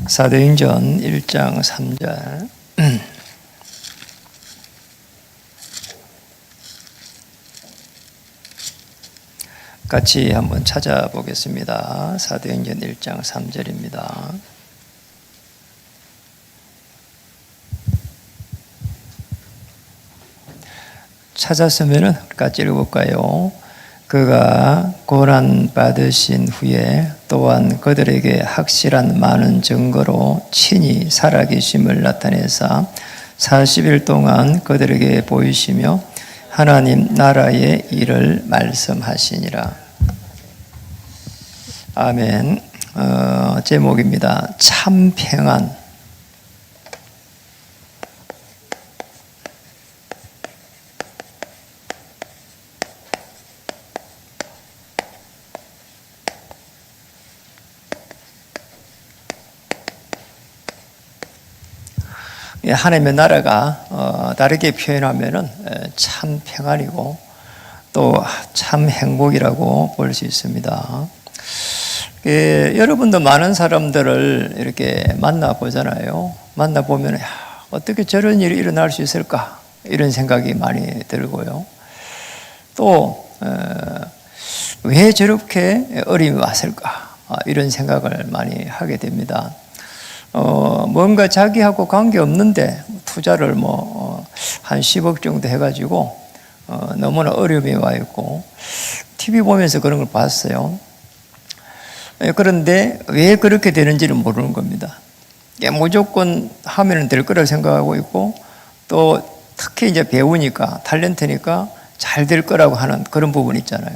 사도행전 1장 3절 같이 한번 찾아보겠습니다. 사도행전 1장 3절입니다. 찾았으면 같이 읽어볼까요? 그가 고난 받으신 후에 또한 그들에게 확실한 많은 증거로 친히 살아계심을 나타내사 40일 동안 그들에게 보이시며 하나님 나라의 일을 말씀하시니라. 아멘. 제목입니다. 참 평안. 하나님의 나라가 다르게 표현하면은 참 평안이고 또 참 행복이라고 볼 수 있습니다. 여러분도 많은 사람들을 이렇게 만나보잖아요. 만나보면 어떻게 저런 일이 일어날 수 있을까? 이런 생각이 많이 들고요. 또 왜 저렇게 어려움이 왔을까? 이런 생각을 많이 하게 됩니다. 뭔가 자기하고 관계없는데 투자를 한 10억 정도 해가지고 너무나 어려움이 와 있고 TV 보면서 그런 걸 봤어요. 그런데 왜 그렇게 되는지를 모르는 겁니다. 무조건 하면 될 거라고 생각하고 있고 또 특히 이제 배우니까 탤런트니까 잘 될 거라고 하는 그런 부분이 있잖아요.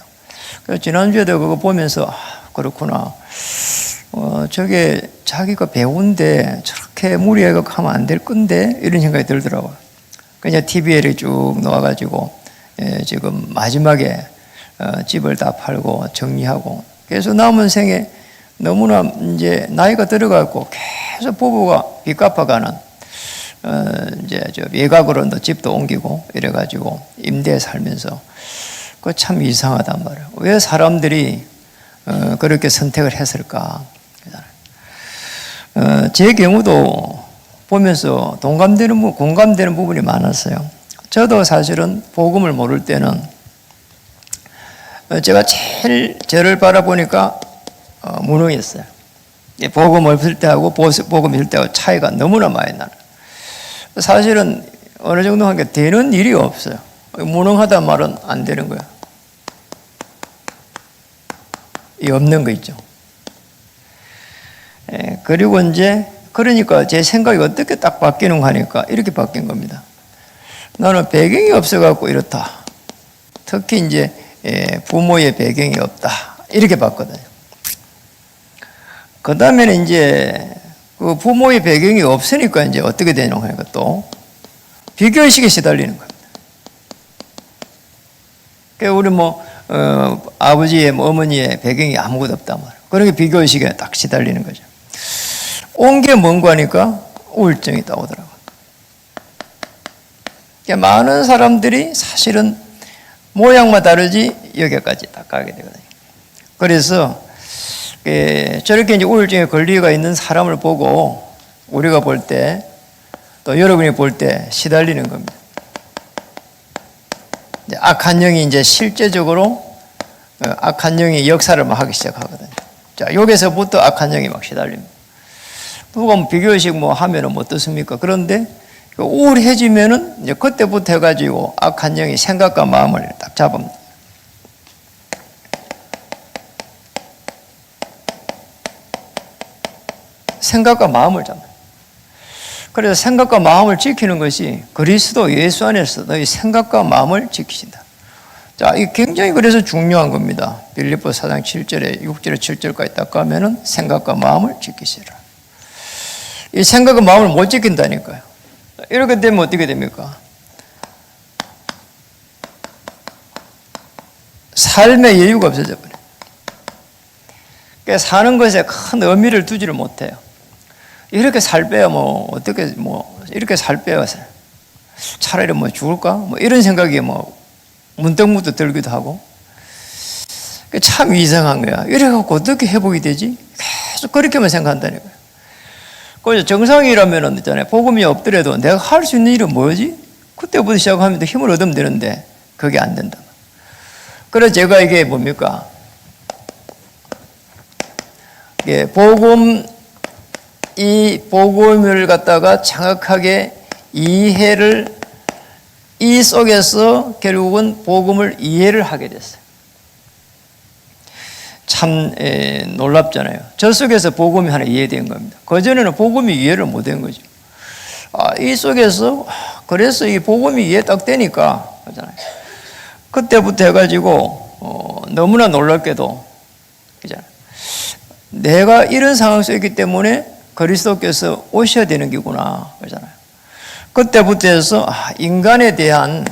그래서 지난주에도 그거 보면서 그렇구나. 저게 자기가 배운데 저렇게 무리하게 하면 안 될 건데 이런 생각이 들더라고요. 그냥 TV에 쭉 놓아가지고 지금 마지막에 집을 다 팔고 정리하고 그래서 남은 생에 너무나 이제 나이가 들어가고 계속 부부가 빚 갚아가는 이제 저 외곽으로 집도 옮기고 이래가지고 임대에 살면서 그거 참 이상하단 말이에요. 왜 사람들이 그렇게 선택을 했을까? 제 경우도 보면서 공감되는 부분이 많았어요. 저도 사실은 복음을 모를 때는 제가 제일 저를 바라보니까 무능했어요. 복음 없을 때하고 복음 있을 때하고 차이가 너무나 많이 나요. 사실은 어느 정도 하니까 되는 일이 없어요. 무능하단 말은 안 되는 거예요. 이 없는 거 있죠. 그리고 이제 그러니까 제 생각이 어떻게 딱 바뀌는 거 하니까 이렇게 바뀐 겁니다. 나는 배경이 없어갖고 이렇다. 특히 이제 부모의 배경이 없다. 이렇게 봤거든요. 그 다음에는 이제 그 부모의 배경이 없으니까 이제 어떻게 되는 거니까 또 비교의식에 시달리는 겁니다. 그러니까 우리 아버지의 어머니의 배경이 아무것도 없단 말이에요. 그러니까 비교의식에 딱 시달리는 거죠. 온 게 뭔가 하니까 우울증이 따오더라고요. 그러니까 많은 사람들이 사실은 모양만 다르지 여기까지 딱 가게 되거든요. 그래서 저렇게 이제 우울증에 걸리가 있는 사람을 보고 우리가 볼 때 또 여러분이 볼 때 시달리는 겁니다. 이제 악한 영이 이제 실제적으로 악한 영이 역사를 막 하기 시작하거든요. 자, 여기서부터 악한 영이 막 시달립니다. 누가 비교식 하면은 어떻습니까? 그런데 우울해지면은 이제 그때부터 해가지고 악한 영이 생각과 마음을 딱 잡습니다. 생각과 마음을 잡는. 그래서 생각과 마음을 지키는 것이 그리스도 예수 안에서 너희 생각과 마음을 지키신다. 자, 이게 굉장히 그래서 중요한 겁니다. 빌립보 4장 7절에 6절에 7절까지 딱 가면은 생각과 마음을 지키시라. 이 생각과 마음을 못 지킨다니까요. 이렇게 되면 어떻게 됩니까? 삶의 여유가 없어져 버려요. 그러니까 사는 것에 큰 의미를 두지를 못해요. 이렇게 살 빼야 어떻게 이렇게 살 빼야 차라리 죽을까? 이런 생각이 문득문득 들기도 하고. 참 이상한 거야. 이래갖고 어떻게 회복이 되지? 계속 그렇게만 생각한다는 거야. 그래서 정상이라면은 있잖아요. 복음이 없더라도 내가 할 수 있는 일은 뭐지? 그때부터 시작하면 힘을 얻으면 되는데 그게 안 된다. 그래서 제가 이게 뭡니까? 이게 이 복음을 갖다가 정확하게 이해를 이 속에서 결국은 복음을 이해를 하게 됐어요. 참 놀랍잖아요. 저 속에서 복음이 하나 이해된 겁니다. 그전에는 복음이 이해를 못한 거죠. 이 속에서 그래서 이 복음이 이해 딱 되니까 그잖아요. 그때부터 해가지고 너무나 놀랍게도 그잖아요. 내가 이런 상황 속에 있기 때문에 그리스도께서 오셔야 되는 게구나 그잖아요. 그때부터 해서 인간에 대한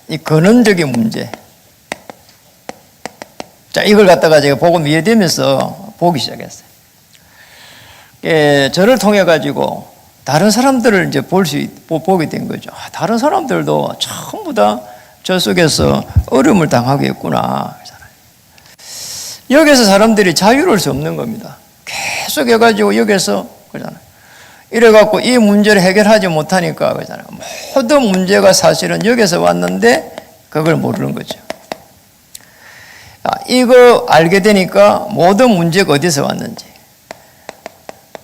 이 근원적인 문제, 자 이걸 갖다가 제가 복음 이해되면서 보기 시작했어요. 저를 통해 가지고 다른 사람들을 이제 보게 된 거죠. 다른 사람들도 전부 다 저 속에서 어려움을 당하겠구나. 여기서 사람들이 자유로울 수 없는 겁니다. 계속 해가지고 여기서 그러잖아요. 이래갖고 이 문제를 해결하지 못하니까 그러잖아요. 모든 문제가 사실은 여기서 왔는데 그걸 모르는 거죠. 이거 알게 되니까 모든 문제가 어디서 왔는지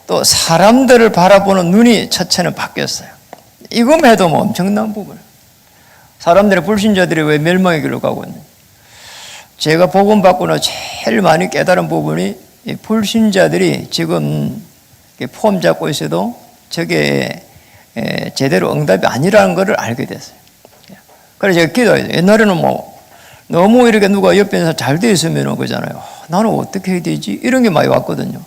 또 사람들을 바라보는 눈이 첫째는 바뀌었어요. 이것만 해도 뭐 엄청난 부분. 사람들의 불신자들이 왜 멸망의 길로 가고 있는지. 제가 복음 받고 나 제일 많이 깨달은 부분이 이 불신자들이 지금 폼 잡고 있어도 저게 제대로 응답이 아니라는 것을 알게 됐어요. 그래서 제가 기도해요. 옛날에는 뭐 너무 이렇게 누가 옆에서 잘 돼 있으면 그잖아요. 나는 어떻게 해야 되지? 이런 게 많이 왔거든요.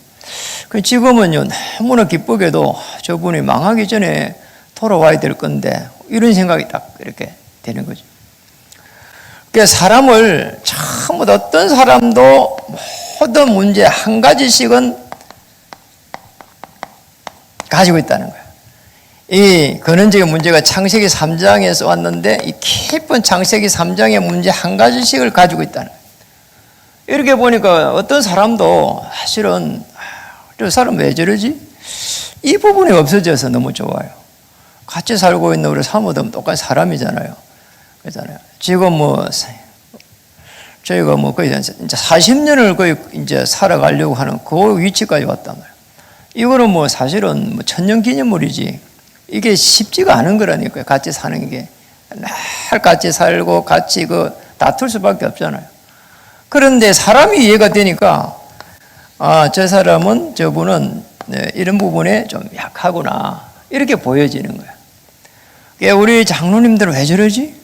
지금은요 너무나 기쁘게도 저분이 망하기 전에 돌아와야 될 건데 이런 생각이 딱 이렇게 되는 거죠. 그러니까 사람을 전부 다 어떤 사람도 모든 문제 한 가지씩은 가지고 있다는 거예요. 이 근원적인 문제가 창세기 3장에서 왔는데 이 깊은 창세기 3장의 문제 한 가지씩을 가지고 있다는 거예요. 이렇게 보니까 어떤 사람도 사실은 저 사람 왜 저러지? 이 부분이 없어져서 너무 좋아요. 같이 살고 있는 우리 사모도 똑같이 사람이잖아요. 그렇잖아요. 지금 뭐 저희가 뭐 거의 이제 40년을 거의 이제 살아가려고 하는 그 위치까지 왔단 말이에요. 이거는 뭐 사실은 뭐 천년기념물이지 이게 쉽지가 않은 거라니까요. 같이 사는 게 날 같이 살고 같이 그 다툴 수밖에 없잖아요. 그런데 사람이 이해가 되니까 저 사람은 저분은 이런 부분에 좀 약하구나 이렇게 보여지는 거예요. 우리 장로님들은 왜 저러지?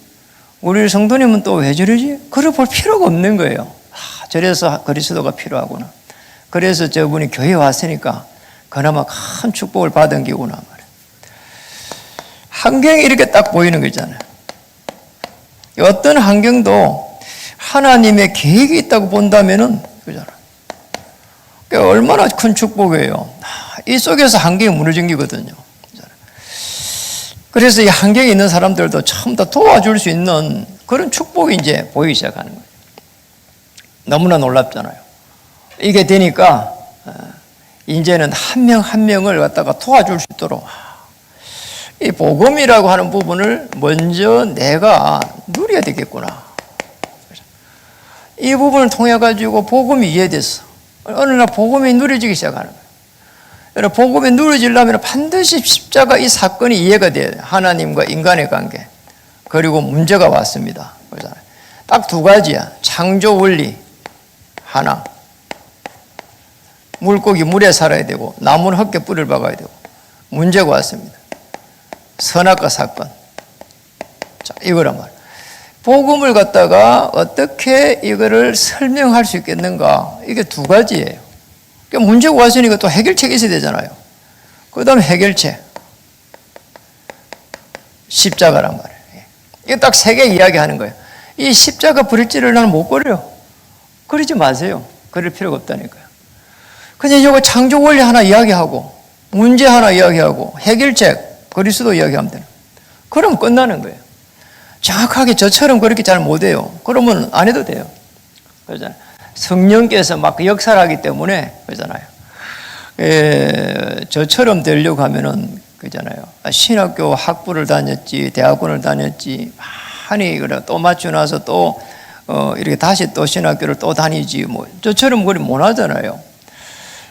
우리 성도님은 또 왜 저러지? 그걸 볼 필요가 없는 거예요. 저래서 그리스도가 필요하구나. 그래서 저분이 교회에 왔으니까 그나마 큰 축복을 받은 게구나 말이에요. 환경이 이렇게 딱 보이는 거잖아요. 어떤 환경도 하나님의 계획이 있다고 본다면은 그잖아요. 그러니까 얼마나 큰 축복이에요. 이 속에서 환경이 무너진 거거든요. 그래서 이 환경에 있는 사람들도 처음 다 도와줄 수 있는 그런 축복이 이제 보이기 시작하는 거예요. 너무나 놀랍잖아요. 이게 되니까 이제는 한 명 한 명을 갖다가 도와줄 수 있도록 이 복음이라고 하는 부분을 먼저 내가 누려야 되겠구나. 이 부분을 통해 가지고 복음이 이해됐어. 어느 날 복음이 누려지기 시작하는 거예요. 여러분, 복음이 누려지려면 반드시 십자가 이 사건이 이해가 돼야 돼요. 하나님과 인간의 관계. 그리고 문제가 왔습니다. 딱 두 가지야. 창조 원리 하나. 물고기 물에 살아야 되고 나무는 흙에 뿌리를 박아야 되고 문제가 왔습니다. 선악과 사건. 자, 이거란 말이에요. 복음을 갖다가 어떻게 이거를 설명할 수 있겠는가? 이게 두 가지예요. 그러니까 문제가 왔으니까 또 해결책이 있어야 되잖아요. 그 다음에 해결책. 십자가란 말이에요. 이게 딱 세 개 이야기하는 거예요. 이 십자가 부릴지를 나는 못 버려요. 그러지 마세요. 그럴 필요가 없다니까요. 그냥 이거 창조 원리 하나 이야기하고 문제 하나 이야기하고 해결책 그리스도 이야기하면 돼요. 그럼 끝나는 거예요. 정확하게 저처럼 그렇게 잘 못해요. 그러면 안 해도 돼요. 그러잖아요. 성령께서 막 역사를 하기 때문에 그러잖아요. 저처럼 되려고 하면은 그잖아요. 신학교 학부를 다녔지, 대학원을 다녔지, 많이 그래 또 맞추고 나서 또 이렇게 다시 또 신학교를 또 다니지 뭐 저처럼 그리 못 하잖아요.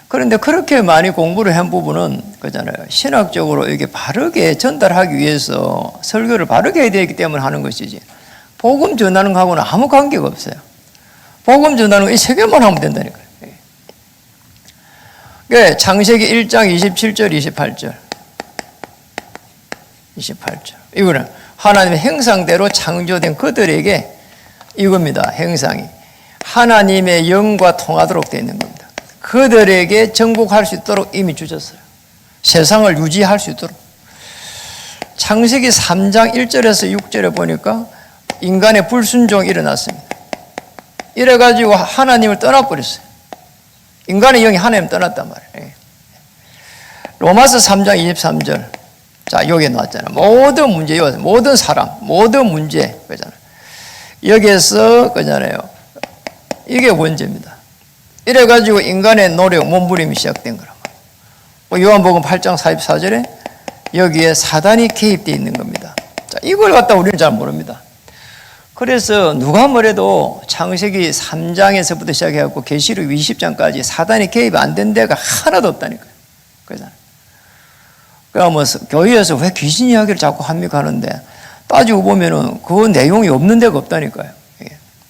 그런데 그렇게 많이 공부를 한 부분은 그잖아요. 신학적으로 이게 바르게 전달하기 위해서 설교를 바르게 해야 되기 때문에 하는 것이지. 복음 전하는 거하고는 아무 관계가 없어요. 복음 전하는 거 이 세 개만 하면 된다니까요. 그 창세기 1장 27절 28절. 28절. 이거는 하나님의 형상대로 창조된 그들에게 이겁니다. 형상이 하나님의 영과 통하도록 되어 있는 겁니다. 그들에게 정복할 수 있도록 이미 주셨어요. 세상을 유지할 수 있도록. 창세기 3장 1절에서 6절에 보니까 인간의 불순종이 일어났습니다. 이래가지고 하나님을 떠나버렸어요. 인간의 영이 하나님 떠났단 말이에요. 로마서 3장 23절. 자, 여기에 나왔잖아요. 모든 문제, 모든 사람, 모든 문제, 그잖아요. 여기에서, 그잖아요. 이게 원죄입니다. 이래가지고 인간의 노력, 몸부림이 시작된 거란 말이에요. 요한복음 8장 44절에 여기에 사단이 개입되어 있는 겁니다. 자, 이걸 갖다 우리는 잘 모릅니다. 그래서 누가 뭐래도 창세기 3장에서부터 시작해갖고 계시록 20장까지 사단이 개입 안 된 데가 하나도 없다니까요. 그러잖아요. 그러니까 뭐 교회에서 왜 귀신 이야기를 자꾸 합니까 하는데 따지고 보면은 그 내용이 없는 데가 없다니까요.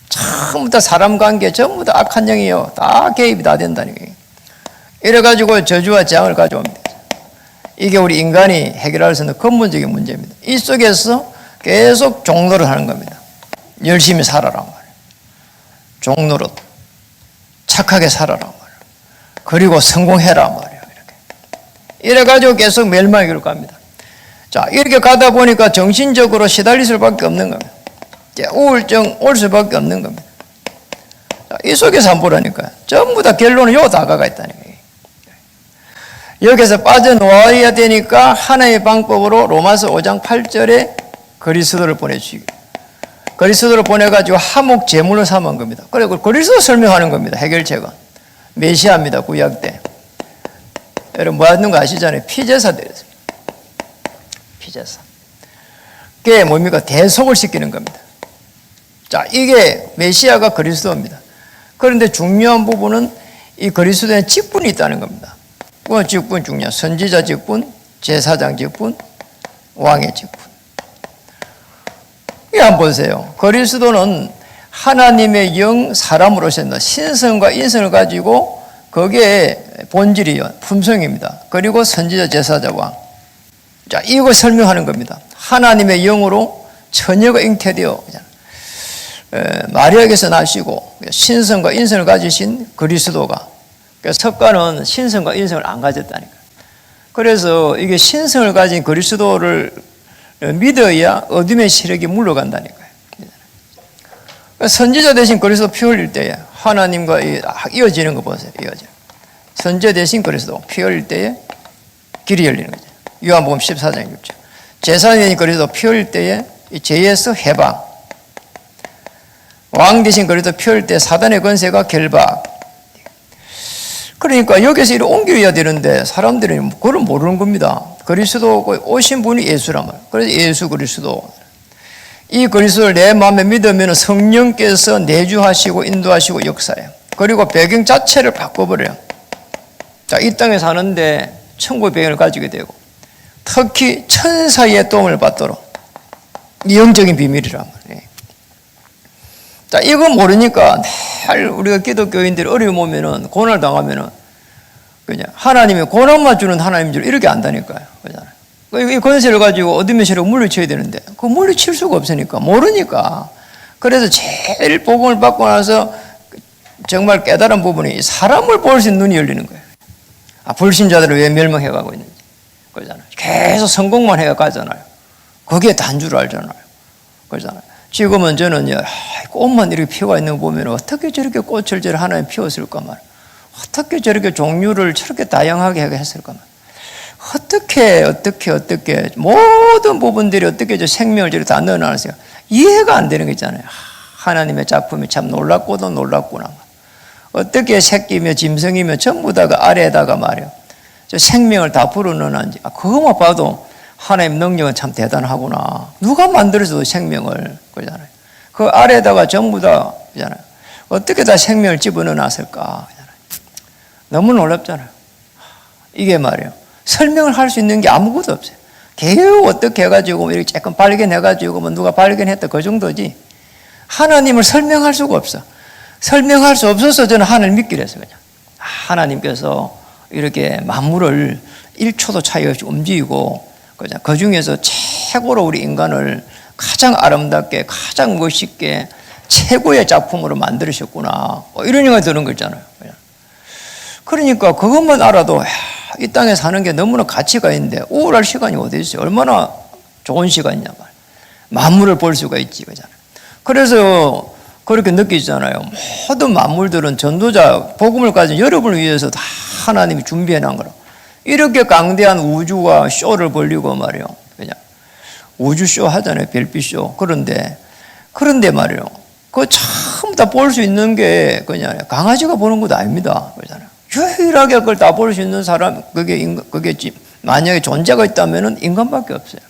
전부 다 사람 관계 전부 다 악한 영이요. 다 개입이 다 된다니까요. 이래가지고 저주와 재앙을 가져옵니다. 이게 우리 인간이 해결할 수 있는 근본적인 문제입니다. 이 속에서 계속 종노릇 하는 겁니다. 열심히 살아라 말이에요. 종노릇. 착하게 살아라 말이에요. 그리고 성공해라 말이에요. 이래가지고 계속 멸망의 길로 갑니다. 자, 이렇게 가다 보니까 정신적으로 시달릴 수밖에 없는 겁니다. 우울증 올 수밖에 없는 겁니다. 자, 이 속에서 한번 보라니까요. 전부 다 결론은 요 다가가 있다니까요. 여기서 빠져나와야 되니까 하나의 방법으로 로마서 5장 8절에 그리스도를 보내주시고 그리스도를 보내가지고 하목 제물로 삼은 겁니다. 그리고 그리스도 설명하는 겁니다. 해결책은. 메시아입니다. 구약 때. 여러분 뭐 하는 거 아시잖아요. 피제사 되었습니다. 피제사. 그게 뭡니까? 대속을 시키는 겁니다. 자, 이게 메시아가 그리스도입니다. 그런데 중요한 부분은 이 그리스도에 직분이 있다는 겁니다. 그 직분 중요한 선지자 직분, 제사장 직분, 왕의 직분. 이거 한번 보세요. 그리스도는 하나님의 영 사람으로 오셨다. 신성과 인성을 가지고 거기에 본질이요. 품성입니다. 그리고 선지자, 제사자, 왕. 자, 이거 설명하는 겁니다. 하나님의 영으로 처녀가 잉태되어 마리아에게서 나시고 신성과 인성을 가지신 그리스도가 석가는 신성과 인성을 안 가졌다니까요. 그래서 이게 신성을 가진 그리스도를 믿어야 어둠의 세력이 물러간다니까요. 선지자 대신 그리스도 피 흘릴 때에 하나님과 이어지는 거 보세요. 이어져. 선지자 대신 그리스도 피 흘릴 때에 길이 열리는 거죠. 요한복음 14장 6절. 제사장이 그리스도 피 흘릴 때에 죄에서 해방. 왕 대신 그리스도 피 흘릴 때 사단의 권세가 결박. 그러니까 여기서 이렇게 옮겨야 되는데 사람들이 그걸 모르는 겁니다. 그리스도 오신 분이 예수란 말이에요. 그래서 예수 그리스도. 이 그리스도를 내 마음에 믿으면 성령께서 내주하시고 인도하시고 역사해요. 그리고 배경 자체를 바꿔버려요. 자, 이 땅에 사는데 천국의 배경을 가지게 되고 특히 천사의 도움을 받도록 영적인 비밀이란 말이에요. 자, 이거 모르니까 늘 우리가 기독교인들이 어려움 오면은 고난을 당하면은 그냥 하나님이 고난만 주는 하나님인 줄 이렇게 안다니까요. 그잖아요. 이 권세를 가지고 어둠의 세력을 물리쳐야 되는데 그 물리칠 수가 없으니까 모르니까. 그래서 제일 복음을 받고 나서 정말 깨달은 부분이 사람을 볼 수 있는 눈이 열리는 거예요. 아, 불신자들은 왜 멸망해가고 있는지. 그러잖아요. 계속 성공만 해가잖아요. 그게 단 줄 알잖아요. 그러잖아요. 지금은 저는요, 꽃만 이렇게 피어가 있는 거 보면 어떻게 저렇게 꽃을 저렇게 하나님 피웠을까 말이에요. 어떻게 저렇게 종류를 저렇게 다양하게 했을까 말이에요. 어떻게 모든 부분들이 어떻게 저 생명을 저렇게 다 넣어놨어요. 이해가 안 되는 거 있잖아요. 하나님의 작품이 참 놀랍고도 놀랍구나. 어떻게 새끼며 짐승이며 전부 다 그 아래에다가 말이요. 저 생명을 다 불어넣는지. 그것만 봐도 하나님 능력은 참 대단하구나. 누가 만들어서도 생명을, 그러잖아요. 그 아래에다가 전부 다, 그러잖아요. 어떻게 다 생명을 집어넣어놨을까. 그러잖아요. 너무 놀랍잖아요. 이게 말이에요. 설명을 할 수 있는 게 아무것도 없어요. 개요 어떻게 해가지고 이렇게 조금 발견해가지고 뭐 누가 발견했다 그 정도지. 하나님을 설명할 수가 없어. 설명할 수 없어서 저는 하나님을 믿기로 했어요. 그냥. 하나님께서 이렇게 만물을 1초도 차이 없이 움직이고 그 중에서 최고로 우리 인간을 가장 아름답게 가장 멋있게 최고의 작품으로 만들으셨구나. 이런 생각이 드는 거 있잖아요. 그러니까 그것만 알아도 이 땅에 사는 게 너무나 가치가 있는데 우울할 시간이 어디 있어요. 얼마나 좋은 시간이냐 말이에요. 만물을 볼 수가 있지. 그잖아요. 그래서 그렇게 느끼잖아요. 모든 만물들은 전도자, 복음을 가진 여러분을 위해서 다 하나님이 준비해 놓은 거라. 이렇게 강대한 우주가 쇼를 벌리고 말이에요. 그냥 우주쇼 하잖아요. 별빛쇼. 그런데 말이에요. 그거 전부 다 볼 수 있는 게 그냥 강아지가 보는 것도 아닙니다. 그잖아요. 유일하게 그걸 다 볼 수 있는 사람, 그게 만약에 존재가 있다면 인간밖에 없어요.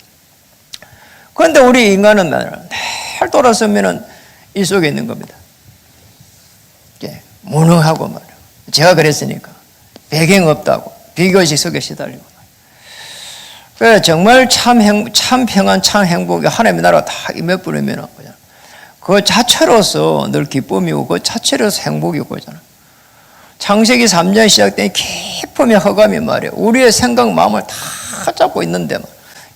그런데 우리 인간은 날 돌아서면은 이 속에 있는 겁니다. 무능하고 말이에요. 제가 그랬으니까. 배경 없다고. 비교의식 속에 시달리고. 그래, 정말 참 평안, 참 행복이 하나님의 나라가 다 임해버리면 그 자체로서 늘 기쁨이고 그 자체로서 행복이고 그러잖아. 창세기 3장에 시작된 기쁨의 허감이 말이에요. 우리의 생각, 마음을 다 잡고 있는데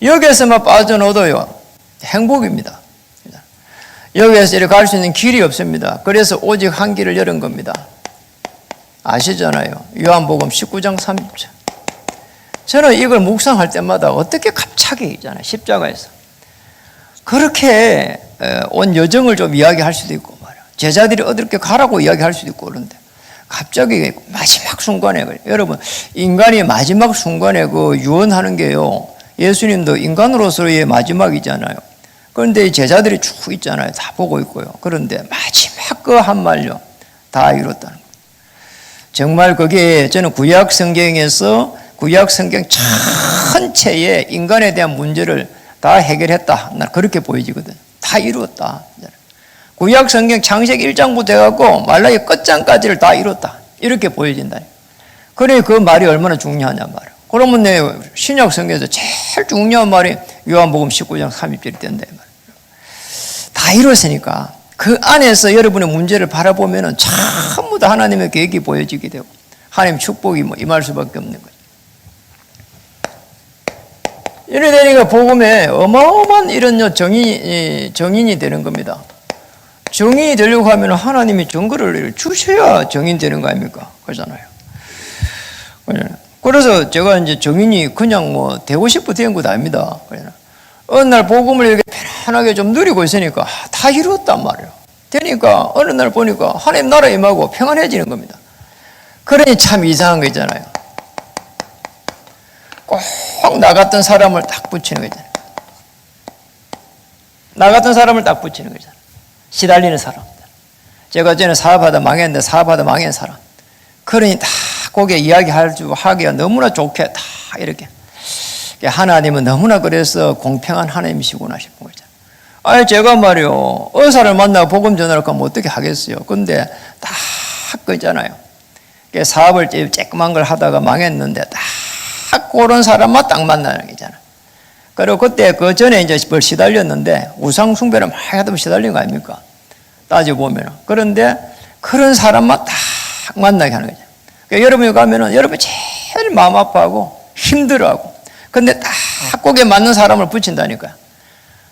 여기에서만 빠져나오도요 행복입니다. 여기에서 이렇게 갈 수 있는 길이 없습니다. 그래서 오직 한 길을 열은 겁니다. 아시잖아요. 요한복음 19장 30절. 저는 이걸 묵상할 때마다 어떻게 갑자기 있잖아요. 십자가에서. 그렇게 온 여정을 좀 이야기할 수도 있고 말이야. 제자들이 어떻게 가라고 이야기할 수도 있고 그런데 갑자기 마지막 순간에 여러분 인간이 마지막 순간에 그 유언하는 게요. 예수님도 인간으로서의 마지막이잖아요. 그런데 제자들이 쭉 있잖아요. 다 보고 있고요. 그런데 마지막 그 한말요. 다 이뤘다는 거예요. 정말 그게 저는 구약 성경에서 구약 성경 전체의 인간에 대한 문제를 다 해결했다. 난 그렇게 보여지거든. 다 이루었다. 구약 성경 창세기 1장부터 해갖고 말라기 끝장까지를 다 이뤘다. 이렇게 보여진다. 그래 그 말이 얼마나 중요하냐 말이야. 그러면 내 신약 성경에서 제일 중요한 말이 요한복음 19장 30절이 된다. 다 이뤘으니까 그 안에서 여러분의 문제를 바라보면은 전부 다 하나님의 계획이 보여지게 되고 하나님 축복이 임할 수밖에 없는 거죠. 이래 되니까 복음에 어마어마한 이런 정인이 되는 겁니다. 정인이 되려고 하면 하나님이 증거를 주셔야 정인 되는 거 아닙니까? 그러잖아요. 그래서 제가 이제 정인이 그냥 뭐 되고 싶어 된 것도 아닙니다. 어느 날 복음을 이렇게 편안하게 좀 누리고 있으니까 다 이루었단 말이에요. 되니까 어느 날 보니까 하나님 나라 임하고 평안해지는 겁니다. 그러니 참 이상한 거 있잖아요. 꼭 나 같은 사람을 딱 붙이는 거잖아요. 나 같은 사람을 딱 붙이는 거잖아요. 시달리는 사람. 제가 전에 사업하다 망했는데 사업하다 망한 사람. 그러니 다 거기에 이야기하기가 너무나 좋게 다 이렇게. 하나님은 너무나 그래서 공평한 하나님이시구나 싶은 거죠. 아니 제가 말이요. 의사를 만나고 복음 전하러 가면 어떻게 하겠어요. 근데 딱 그잖아요. 사업을 쬐끄만 걸 하다가 망했는데 딱 그런 사람만 딱 만나는 거잖아. 그리고 그때 그 전에 이제 뭘 시달렸는데 우상 숭배를 많이 하다 보면 시달린 거 아닙니까? 따져보면. 그런데 그런 사람만 딱 만나게 하는 거죠. 그러니까 여러분이 가면은 여러분이 제일 마음 아파하고 힘들어하고 근데 딱 거기에 맞는 사람을 붙인다니까요.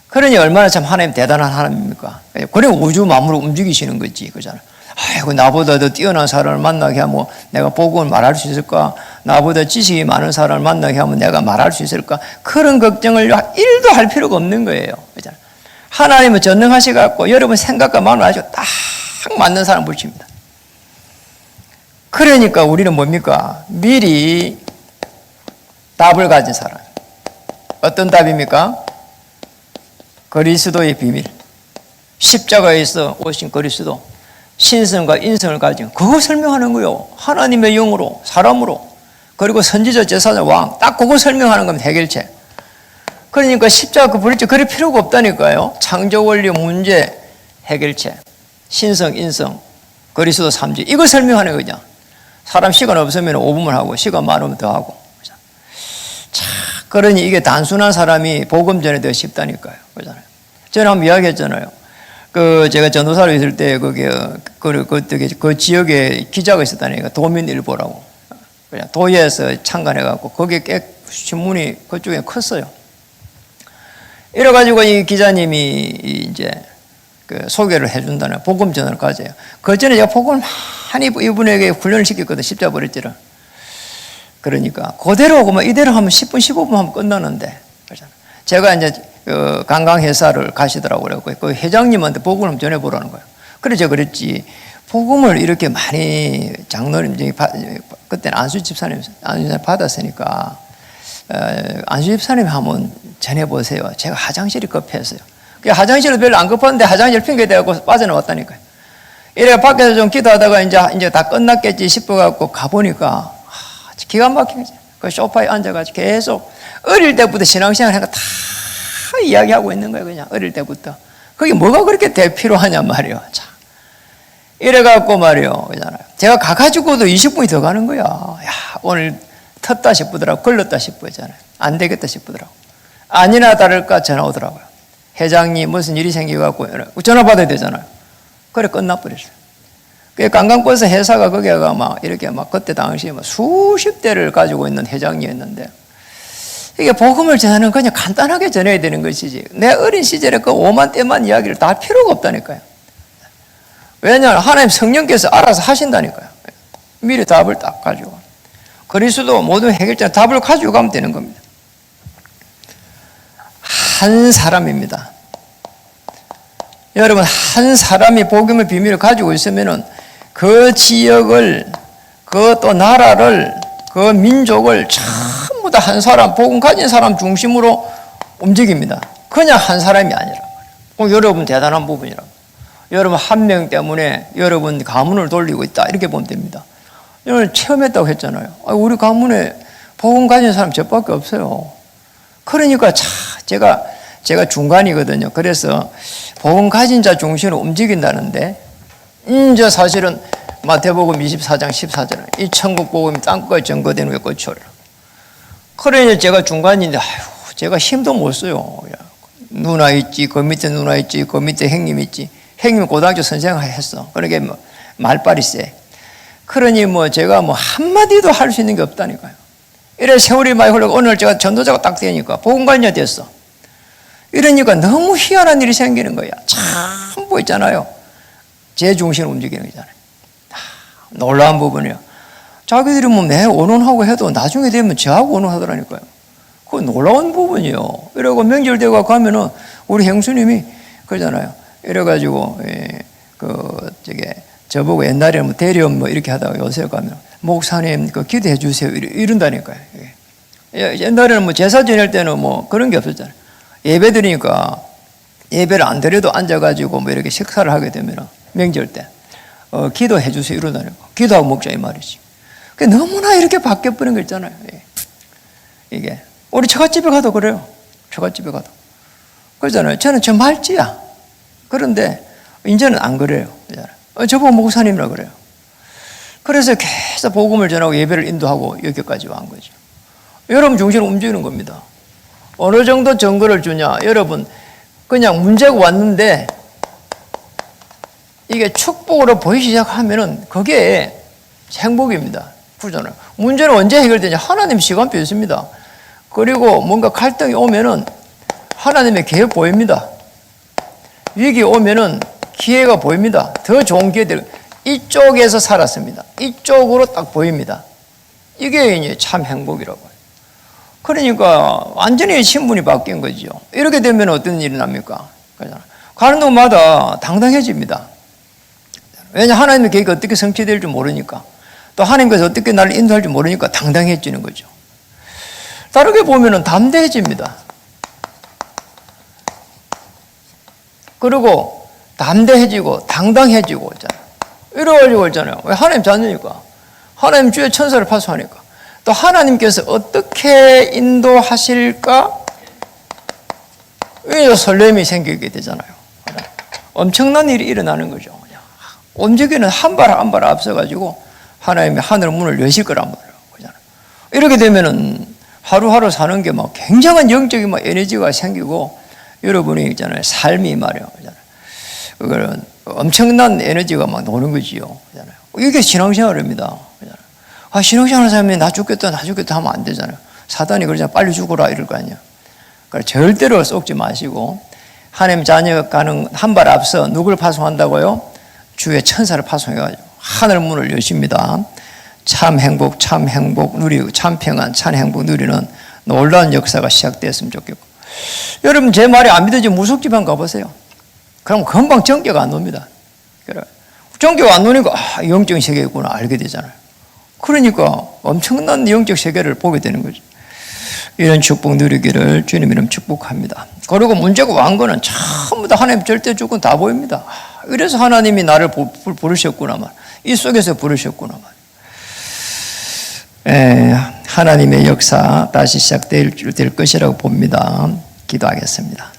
그러니 얼마나 참 하나님 대단한 하나님입니까? 그래 우주 만물을 움직이시는 거지. 그잖아. 아이고, 나보다 더 뛰어난 사람을 만나게 하면 내가 복음을 말할 수 있을까? 나보다 지식이 많은 사람을 만나게 하면 내가 말할 수 있을까? 그런 걱정을 1도 할 필요가 없는 거예요. 그잖아. 하나님은 전능하셔갖고 여러분 생각과 마음을 아주 딱 맞는 사람 붙입니다. 그러니까 우리는 뭡니까? 미리 답을 가진 사람. 어떤 답입니까? 그리스도의 비밀. 십자가에서 오신 그리스도. 신성과 인성을 가진 그거 설명하는 거요. 하나님의 영으로, 사람으로, 그리고 선지자, 제사장, 왕, 딱 그거 설명하는 겁니다. 해결책. 그러니까 십자가 그 버릴지 그럴 필요가 없다니까요. 창조 원리 문제 해결책, 신성, 인성, 그리스도 3지 이거 설명하는 거죠. 사람 시간 없으면 5분만 하고 시간 많으면 더 하고. 자, 그러니 이게 단순한 사람이 복음 전에 더 쉽다니까요. 그러잖아요. 저는 한번 이야기했잖아요. 제가 전도사로 있을 때 그 지역에 기자가 있었다니까. 도민일보라고. 그냥 도에서 창간해갖고 거기에 신문이 그쪽에 컸어요. 이래가지고 이 기자님이 이제 소개를 해준다는 복음 전을 가져요. 그 전에 제가 복음을 많이 이분에게 훈련을 시켰거든. 십자가 버릴지를. 그러니까 그대로 하고 이대로 하면 10분, 15분 하면 끝나는데. 제가 이제 관광회사를 가시더라고요. 그래서 그 회장님한테 복음을 좀 전해보라는 거예요. 그래서 제가 그랬지. 복음을 이렇게 많이 장로님, 그때는 안수 집사님 받았으니까, 안수 집사님 한번 전해보세요. 제가 화장실이 급했어요. 화장실은 별로 안 급한데 화장실 핑계대고 빠져나왔다니까요. 이래 밖에서 좀 기도하다가 이제 다 끝났겠지 싶어갖고 가보니까, 기가 막히지. 그 소파에 앉아가지고 계속 어릴 때부터 신앙생활 하니까 다 이야기하고 있는 거예요. 그냥 어릴 때부터. 그게 뭐가 그렇게 필요하냔 말이에요. 참. 이래갖고 말이요. 제가 가가지고도 20분이 더 가는 거야. 야, 오늘 텄다 싶더라고. 걸렸다 싶어잖아요. 안 되겠다 싶더라고. 아니나 다를까 전화 오더라고요. 회장님 무슨 일이 생겨갖고 전화 받아야 되잖아요. 그래 끝나버렸어요. 그 관광버스 회사가 거기가 이렇게 그때 당시에 수십 대를 가지고 있는 회장이었는데 이게 복음을 전하는 그냥 간단하게 전해야 되는 것이지. 내 어린 시절에 그 오만 때만 이야기를 다 할 필요가 없다니까요. 왜냐하면 하나님 성령께서 알아서 하신다니까요. 미리 답을 딱 가지고. 그리스도 모든 해결자 답을 가지고 가면 되는 겁니다. 한 사람입니다. 여러분, 한 사람이 복음의 비밀을 가지고 있으면은 그 지역을, 그 또 나라를, 그 민족을 전부 다 한 사람, 복음 가진 사람 중심으로 움직입니다. 그냥 한 사람이 아니라 말이에요. 여러분 대단한 부분이라고. 여러분 한 명 때문에 여러분 가문을 돌리고 있다. 이렇게 보면 됩니다. 여러분 체험했다고 했잖아요. 우리 가문에 복음 가진 사람 저밖에 없어요. 그러니까 제가 중간이거든요. 그래서 복음 가진 자 중심으로 움직인다는데 이제 사실은 마태복음 24장 14절에 이 천국 복음이 땅끝까지 전거되는 게 끝이오리라. 그러니 제가 중간인데 제가 힘도 못 써요. 누나 있지, 그 밑에 누나 있지, 그 밑에 형님 있지. 형님은 고등학교 선생을 했어. 그러니까 말빨이 세. 그러니 제가 한마디도 할 수 있는 게 없다니까요. 이래 세월이 많이 흘러고 오늘 제가 전도자가 딱 되니까 복음관녀 됐어. 이러니까 너무 희한한 일이 생기는 거야. 참 있잖아요. 제 중심으로 움직이는 거잖아요. 놀라운 부분이에요. 자기들이 내 언론하고 해도 나중에 되면 저하고 언론하더라니까요. 그거 놀라운 부분이에요. 이러고 명절되고 가면은 우리 형수님이 그러잖아요. 이래가지고 저보고 옛날에는 대리업 이렇게 하다가 요새 가면 목사님 기도해 주세요 이런다니까요. 옛날에는 제사 지낼 때는 그런 게 없었잖아요. 예배 드리니까 예배를 안 드려도 앉아가지고 이렇게 식사를 하게 되면 명절 때 기도해 주세요 이러다니까. 기도하고 먹자 이 말이지. 너무나 이렇게 바뀌어버린 거 있잖아요. 이게 우리 처갓집에 가도 그래요. 처갓집에 가도 그러잖아요. 저는 저 말지야. 그런데 이제는 안 그래요. 저보고 목사님이라 그래요. 그래서 계속 복음을 전하고 예배를 인도하고 여기까지 온 거죠. 여러분 중심으로 움직이는 겁니다. 어느 정도 증거를 주냐? 여러분 그냥 문제가 왔는데 이게 축복으로 보이기 시작하면은 그게 행복입니다. 그러잖아요. 문제는 언제 해결되냐? 하나님 시간표 있습니다. 그리고 뭔가 갈등이 오면은 하나님의 계획 보입니다. 위기 오면은 기회가 보입니다. 더 좋은 기회들 이쪽에서 살았습니다. 이쪽으로 딱 보입니다. 이게 이제 참 행복이라고요. 그러니까 완전히 신분이 바뀐 거죠. 이렇게 되면 어떤 일이 납니까? 가는 곳마다 당당해집니다. 왜냐 하나님의 계획이 어떻게 성취될지 모르니까 또 하나님께서 어떻게 나를 인도할지 모르니까 당당해지는 거죠. 다르게 보면은 담대해집니다. 그리고 담대해지고 당당해지고 있잖아요. 이래가지고 있잖아요. 왜? 하나님 자녀니까. 하나님 주의 천사를 파송하니까. 또 하나님께서 어떻게 인도하실까? 이제 설렘이 생기게 되잖아요. 엄청난 일이 일어나는 거죠. 움직이는 한 발 한 발 앞서가지고 하나님의 하늘 문을 여실 거란 말이에요. 이렇게 되면은 하루하루 사는 게 막 굉장한 영적인 막 에너지가 생기고 여러분이 있잖아요. 삶이 말이에요. 그거는 엄청난 에너지가 막 노는 거지요. 이게 신앙생활입니다. 신앙생활 사람이 나 죽겠다 하면 안 되잖아요. 사단이 그러잖아요. 빨리 죽어라 이럴 거 아니에요. 그러니까 절대로 속지 마시고 하나님 자녀가 가는 한 발 앞서 누굴 파송한다고요? 주의 천사를 파송해가지고 하늘 문을 여십니다. 참 행복 누리고 참 평안 참 행복 누리는 놀라운 역사가 시작됐으면 좋겠고, 여러분 제 말이 안 믿어지면 무속집안 가보세요. 그럼 금방 정교가 안 옵니다. 정교가 안 오니까 영적인 세계구나 알게 되잖아요. 그러니까 엄청난 영적 세계를 보게 되는 거죠. 이런 축복 누리기를 주님 이름 축복합니다. 그리고 문제가 왕거는 전부 다 하나님 절대 주권 다 보입니다. 이래서 하나님이 나를 부르셨구나만, 이 속에서 부르셨구나만. 하나님의 역사 다시 시작될 것이라고 봅니다. 기도하겠습니다.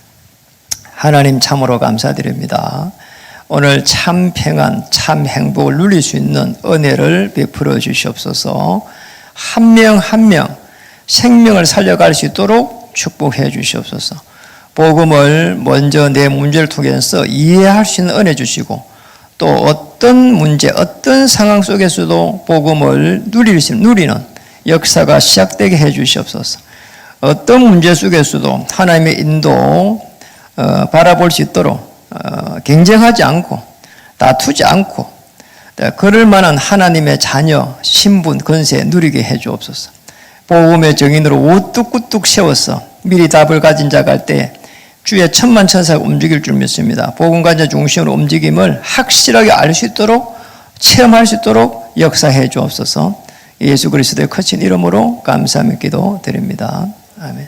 하나님 참으로 감사드립니다. 오늘 참 평안, 참 행복을 누릴 수 있는 은혜를 베풀어 주시옵소서. 한 명 한 명 생명을 살려갈 수 있도록 축복해 주시옵소서. 복음을 먼저 내 문제를 통해서 이해할 수 있는 은혜 주시고, 또 어떤 문제, 어떤 상황 속에서도 복음을 누리는 역사가 시작되게 해 주시옵소서. 어떤 문제 속에서도 하나님의 인도 바라볼 수 있도록 경쟁하지 않고 다투지 않고 그럴 만한 하나님의 자녀, 신분, 권세 누리게 해 주옵소서. 복음의 정인으로 우뚝우뚝 세워서 미리 답을 가진 자가 할 때 주의 천만천사가 움직일 줄 믿습니다. 복음관자 중심으로 움직임을 확실하게 알 수 있도록, 체험할 수 있도록 역사해 주옵소서. 예수 그리스도의 거친 이름으로 감사하며 기도드립니다. 아멘.